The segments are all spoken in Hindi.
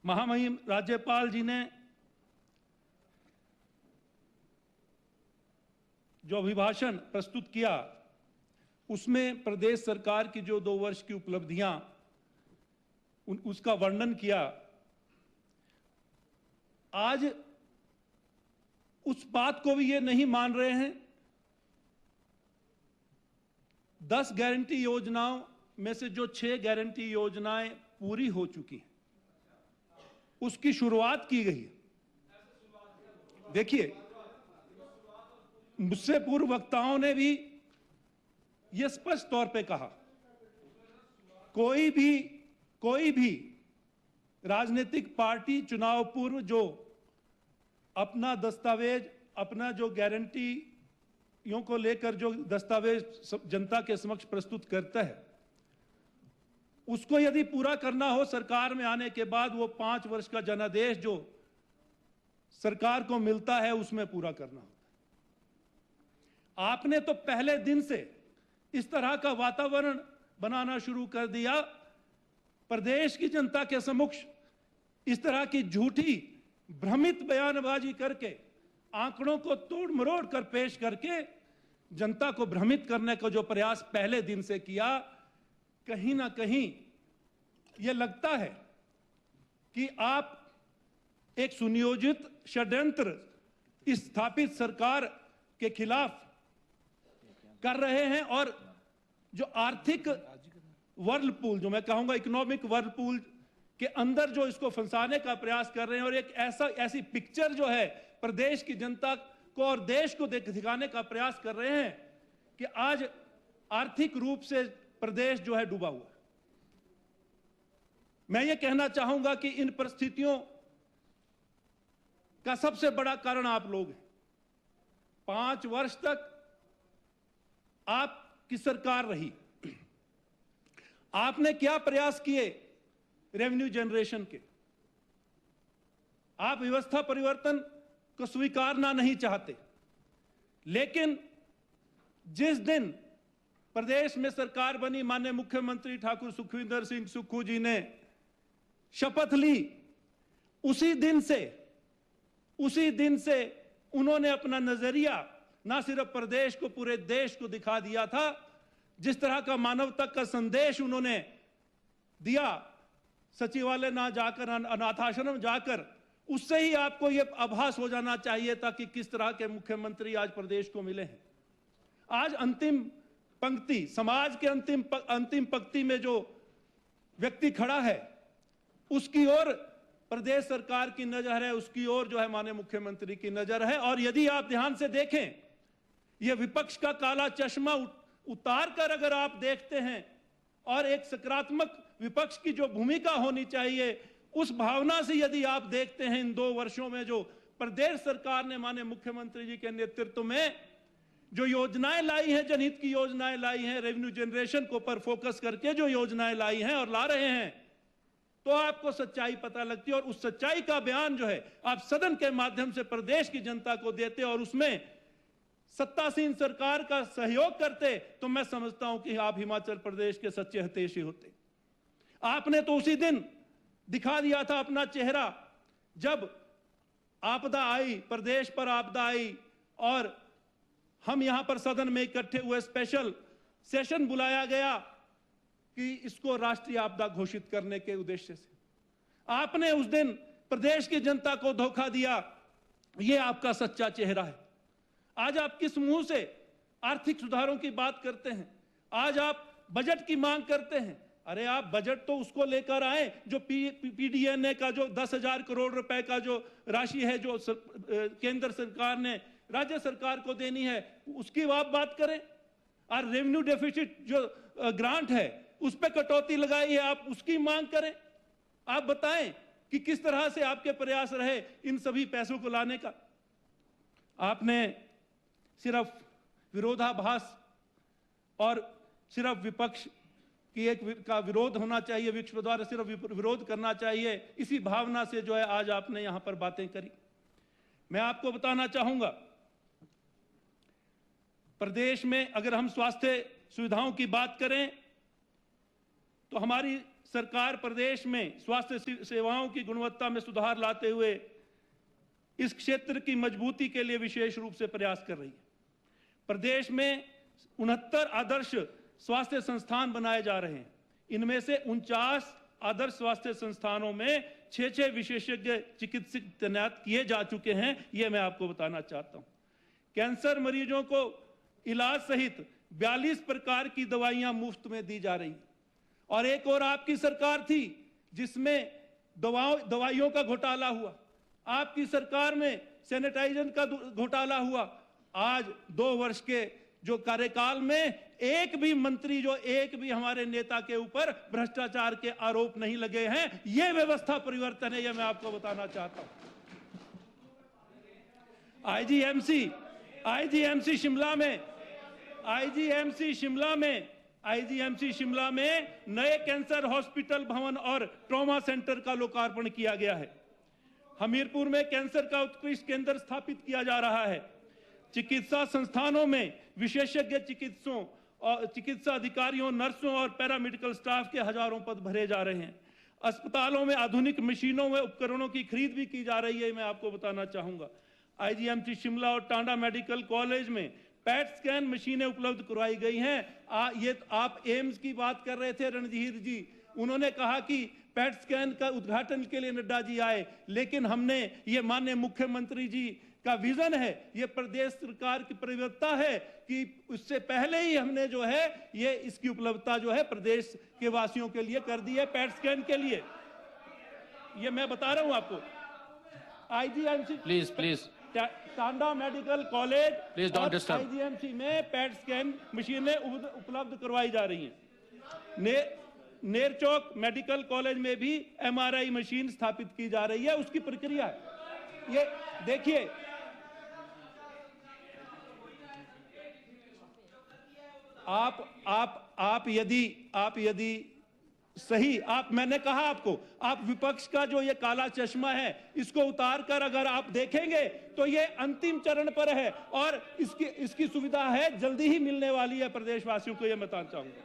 महामहिम राज्यपाल जी ने जो अभिभाषण प्रस्तुत किया उसमें प्रदेश सरकार की जो 2 वर्ष की उपलब्धियां उसका वर्णन किया। आज उस बात को भी ये नहीं मान रहे हैं। 10 गारंटी योजनाओं में से जो 6 गारंटी योजनाएं पूरी हो चुकी हैं, उसकी शुरुआत की गई है। देखिए, मुझसे पूर्व वक्ताओं ने भी यह स्पष्ट तौर पे कहा, कोई भी राजनीतिक पार्टी चुनाव पूर्व जो अपना दस्तावेज, अपना जो गारंटियों को लेकर जो दस्तावेज जनता के समक्ष प्रस्तुत करता है, उसको यदि पूरा करना हो सरकार में आने के बाद, वो 5 वर्ष का जनादेश जो सरकार को मिलता है उसमें पूरा करना होता है। आपने तो पहले दिन से इस तरह का वातावरण बनाना शुरू कर दिया, प्रदेश की जनता के समक्ष इस तरह की झूठी भ्रमित बयानबाजी करके, आंकड़ों को तोड़ मरोड़ कर पेश करके जनता को भ्रमित करने का जो प्रयास पहले दिन से किया, कहीं ना कहीं यह लगता है कि आप एक सुनियोजित षड्यंत्र इस स्थापित सरकार के खिलाफ कर रहे हैं और जो आर्थिक वर्लपूल, जो मैं कहूंगा इकोनॉमिक वर्लपूल के अंदर जो इसको फंसाने का प्रयास कर रहे हैं और एक ऐसी पिक्चर जो है प्रदेश की जनता को और देश को दिखाने का प्रयास कर रहे हैं कि आज आर्थिक रूप से प्रदेश जो है डूबा हुआ है। मैं ये कहना चाहूंगा कि इन परिस्थितियों का सबसे बड़ा कारण आप लोग हैं। 5 वर्ष तक आपकी सरकार रही, आपने क्या प्रयास किए रेवेन्यू जनरेशन के? आप व्यवस्था परिवर्तन को स्वीकारना नहीं चाहते, लेकिन जिस दिन प्रदेश में सरकार बनी, माननीय मुख्यमंत्री ठाकुर सुखविंदर सिंह सुक्खू जी ने शपथ ली, उसी दिन से उन्होंने अपना नजरिया ना सिर्फ प्रदेश को, पूरे देश को दिखा दिया था। जिस तरह का मानवता का संदेश उन्होंने दिया, सचिवालय ना जाकर, अनाथाश्रम जाकर, उससे ही आपको यह आभास हो जाना चाहिए था कि किस तरह के मुख्यमंत्री आज प्रदेश को मिले हैं। आज अंतिम पंक्ति, समाज के अंतिम पंक्ति में जो व्यक्ति खड़ा है, उसकी ओर प्रदेश सरकार की नजर है, उसकी ओर जो है माननीय मुख्यमंत्री की नजर है। और यदि आप ध्यान से देखें, यह विपक्ष का काला चश्मा उतार कर अगर आप देखते हैं और एक सकारात्मक विपक्ष की जो भूमिका होनी चाहिए, उस भावना से यदि आप देखते हैं, इन 2 वर्षों में जो प्रदेश सरकार ने माननीय मुख्यमंत्री जी के नेतृत्व में जो योजनाएं लाई हैं, जनहित की योजनाएं लाई हैं, रेवेन्यू जनरेशन को पर फोकस करके जो योजनाएं लाई हैं और ला रहे हैं, तो आपको सच्चाई पता लगती है। और उस सच्चाई का बयान जो है आप सदन के माध्यम से प्रदेश की जनता को देते और उसमें सत्तासीन सरकार का सहयोग करते, तो मैं समझता हूं कि आप हिमाचल प्रदेश के सच्चे हितैषी होते। आपने तो उसी दिन दिखा दिया था अपना चेहरा, जब आपदा आई, प्रदेश पर आपदा आई और हम यहां पर सदन में इकट्ठे हुए, स्पेशल सेशन बुलाया गया कि इसको राष्ट्रीय आपदा घोषित करने के उद्देश्य से। आपने उस दिन प्रदेश की जनता को धोखा दिया। यह आपका सच्चा चेहरा है। आज आप किस मुंह से आर्थिक सुधारों की बात करते हैं? आज आप बजट की मांग करते हैं। अरे आप बजट तो उसको लेकर आए जो पीडीएनए का जो 10,000 करोड़ रुपए का जो राशि है, जो केंद्र सरकार ने राज्य सरकार को देनी है, उसकी आप बात करें। और रेवेन्यू डेफिसिट जो ग्रांट है, उस पर कटौती लगाई है, आप उसकी मांग करें। आप बताएं कि किस तरह से आपके प्रयास रहे इन सभी पैसों को लाने का। आपने सिर्फ विरोधाभास और सिर्फ विपक्ष की का विरोध होना चाहिए, विपक्ष द्वारा सिर्फ विरोध करना चाहिए, इसी भावना से जो है आज आपने यहां पर बातें करी। मैं आपको बताना चाहूंगा, प्रदेश में अगर हम स्वास्थ्य सुविधाओं की बात करें तो हमारी सरकार प्रदेश में स्वास्थ्य सेवाओं की गुणवत्ता में सुधार लाते हुए इस क्षेत्र की मजबूती के लिए विशेष रूप से प्रयास कर रही है। प्रदेश में 69 आदर्श स्वास्थ्य संस्थान बनाए जा रहे हैं। इनमें से 49 आदर्श स्वास्थ्य संस्थानों में 6 विशेषज्ञ चिकित्सक तैनात किए जा चुके हैं। ये मैं आपको बताना चाहता हूं। कैंसर मरीजों को इलाज सहित 42 प्रकार की दवाइयां मुफ्त में दी जा रही। और एक और आपकी सरकार थी जिसमें दवाइयों का घोटाला हुआ। आपकी सरकार में सैनिटाइजर का घोटाला हुआ। आज 2 वर्ष के जो कार्यकाल में एक भी मंत्री, जो एक भी हमारे नेता के ऊपर भ्रष्टाचार के आरोप नहीं लगे हैं। यह व्यवस्था परिवर्तन है, यह मैं आपको बताना चाहता हूं। आईजीएमसी शिमला में नए कैंसर हॉस्पिटल भवन और ट्रॉमा सेंटर का लोकार्पण किया गया है। हमीरपुर में कैंसर का उत्कृष्ट केंद्र स्थापित किया जा रहा है। चिकित्सा संस्थानों में विशेषज्ञ चिकित्सा अधिकारियों, नर्सों और पैरामेडिकल स्टाफ के हजारों पद भरे जा रहे हैं। अस्पतालों में आधुनिक मशीनों व उपकरणों की खरीद भी की जा रही है, मैं आपको बताना चाहूंगा। आईजीएमसी शिमला और टांडा मेडिकल कॉलेज में पैट स्कैन मशीनें उपलब्ध करवाई गई हैं। ये आप एम्स की बात कर रहे थे रणधीर जी, उन्होंने कहा कि पैट स्कैन का उद्घाटन के लिए नड्डा जी आए, लेकिन हमने ये माननीय मुख्यमंत्री जी का विजन है, ये प्रदेश सरकार की प्रवृत्ता है कि उससे पहले ही हमने जो है ये इसकी उपलब्धता जो है प्रदेश के वासियों के लिए कर दी है। पैट स्कैन के लिए ये मैं बता रहा हूं आपको। IGMC please Tanda medical college और आईजीएमसी में पैट स्कैन मशीनें उपलब्ध करवाई जा रही हैं। नेरचौक मेडिकल कॉलेज में भी एमआरआई मशीन स्थापित की जा रही है, उसकी प्रक्रिया है। ये देखिए, आप यदि सही, मैंने कहा आपको, आप विपक्ष का जो ये काला चश्मा है इसको उतार कर अगर आप देखेंगे तो ये अंतिम चरण पर है और इसकी सुविधा है, जल्दी ही मिलने वाली है प्रदेशवासियों को, ये बताना चाहूंगा।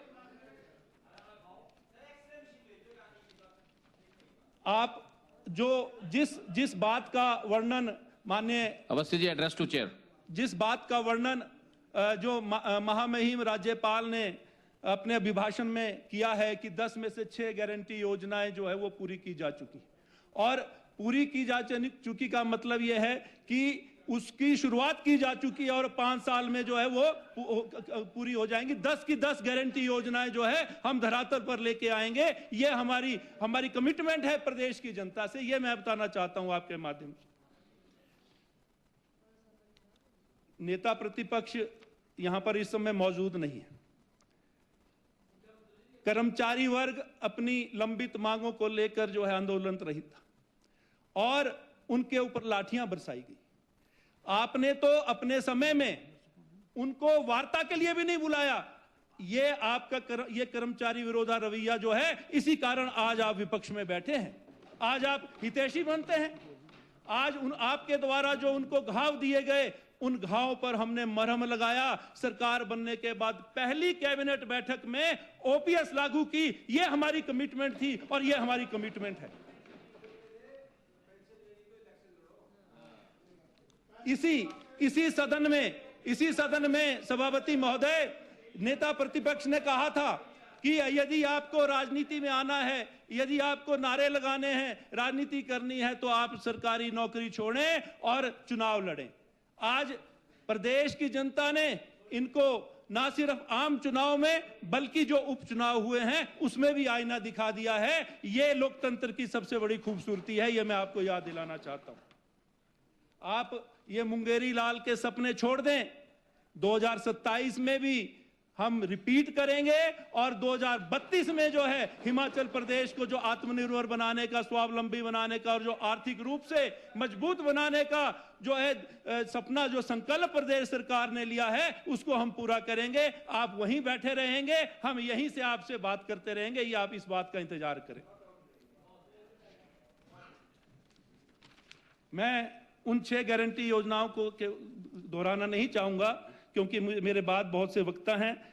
आप जो जिस बात का वर्णन माननीय Awasthi ji, address to cheer, जिस बात का वर्णन जो महामहिम राज्यपाल ने अपने अभिभाषण में किया है कि 10 में से 6 गारंटी योजनाएं जो है वो पूरी की जा चुकी, और पूरी की जा चुकी का मतलब यह है कि उसकी शुरुआत की जा चुकी है और 5 साल में जो है वो पूरी हो जाएंगी। 10 की 10 गारंटी योजनाएं जो है हम धरातल पर लेके आएंगे। ये हमारी कमिटमेंट है प्रदेश की जनता से, ये मैं बताना चाहता हूं आपके माध्यम से। नेता प्रतिपक्ष यहां पर इस समय मौजूद नहीं है। कर्मचारी वर्ग अपनी लंबित मांगों को लेकर जो है आंदोलनरत रही था और उनके ऊपर लाठियां बरसाई गई। आपने तो अपने समय में उनको वार्ता के लिए भी नहीं बुलाया। ये आपका ये कर्मचारी विरोधा रवैया जो है, इसी कारण आज आप विपक्ष में बैठे हैं। आज आप हितैषी बनते हैं। आज आपके द्वारा जो उनको घाव दिए गए, उन घावों पर हमने मरहम लगाया। सरकार बनने के बाद पहली कैबिनेट बैठक में ओपीएस लागू की। ये हमारी कमिटमेंट थी और ये हमारी कमिटमेंट है। इसी सदन में सभापति महोदय, नेता प्रतिपक्ष ने कहा था कि यदि आपको राजनीति में आना है, यदि आपको नारे लगाने हैं, राजनीति करनी है, तो आप सरकारी नौकरी छोड़ें और चुनाव लड़ें। आज प्रदेश की जनता ने इनको ना सिर्फ आम चुनाव में बल्कि जो उपचुनाव हुए हैं उसमें भी आईना दिखा दिया है। ये लोकतंत्र की सबसे बड़ी खूबसूरती है, ये मैं आपको याद दिलाना चाहता हूं। आप ये मुंगेरी लाल के सपने छोड़ दें। 2027 में भी हम रिपीट करेंगे और 2032 में जो है हिमाचल प्रदेश को जो आत्मनिर्भर बनाने का, स्वावलंबी बनाने का और जो आर्थिक रूप से मजबूत बनाने का जो है सपना, जो संकल्प प्रदेश सरकार ने लिया है, उसको हम पूरा करेंगे। आप वहीं बैठे रहेंगे, हम यहीं से आपसे बात करते रहेंगे। ये आप इस बात का इंतजार करें। मैं उन 6 गारंटी योजनाओं को दोहराना नहीं चाहूंगा क्योंकि मेरे बाद बहुत से वक्ता हैं।